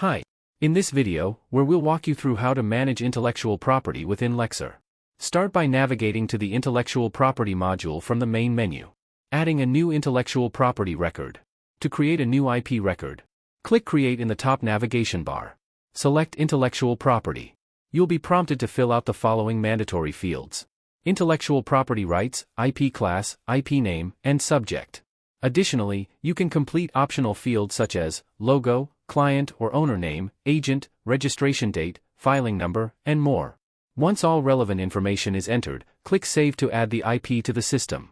Hi. In this video, we'll walk you through how to manage intellectual property within Lexzur. Start by navigating to the Intellectual Property module from the main menu. Adding a new intellectual property record. To create a new IP record, click Create in the top navigation bar. Select Intellectual Property. You'll be prompted to fill out the following mandatory fields: intellectual property rights, IP class, IP name, and subject. Additionally, you can complete optional fields such as logo, client or owner name, agent, registration date, filing number, and more. Once all relevant information is entered, click Save to add the IP to the system.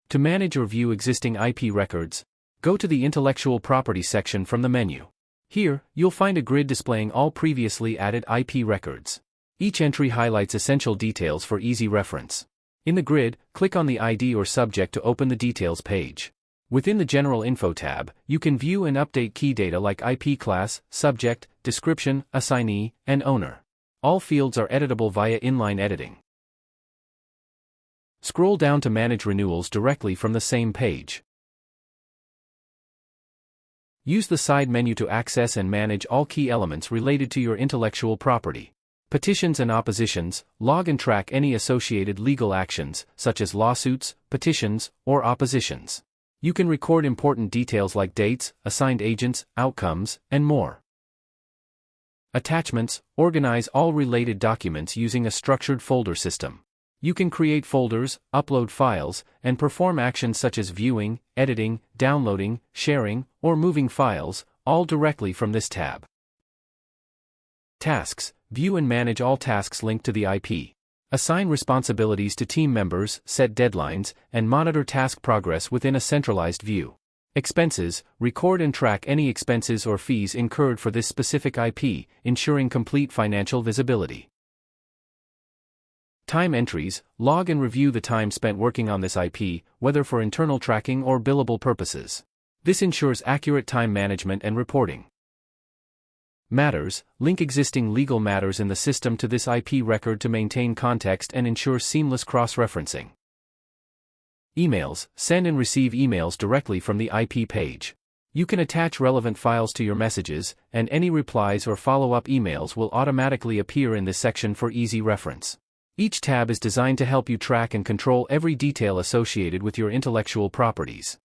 To manage or view existing IP records, go to the Intellectual Property section from the menu. Here, you'll find a grid displaying all previously added IP records. Each entry highlights essential details for easy reference. In the grid, click on the ID or subject to open the Details page. Within the General Info tab, you can view and update key data like IP class, subject, description, assignee, and owner. All fields are editable via inline editing. Scroll down to manage renewals directly from the same page. Use the side menu to access and manage all key elements related to your intellectual property. Petitions and oppositions, log and track any associated legal actions, such as lawsuits, petitions, or oppositions. You can record important details like dates, assigned agents, outcomes, and more. Attachments, organize all related documents using a structured folder system. You can create folders, upload files, and perform actions such as viewing, editing, downloading, sharing, or moving files, all directly from this tab. Tasks, view and manage all tasks linked to the IP. Assign responsibilities to team members, set deadlines, and monitor task progress within a centralized view. Expenses, record and track any expenses or fees incurred for this specific IP, ensuring complete financial visibility. Time entries, log and review the time spent working on this IP, whether for internal tracking or billable purposes. This ensures accurate time management and reporting. Matters, link existing legal matters in the system to this IP record to maintain context and ensure seamless cross-referencing. Emails, send and receive emails directly from the IP page. You can attach relevant files to your messages, and any replies or follow-up emails will automatically appear in this section for easy reference. Each tab is designed to help you track and control every detail associated with your intellectual properties.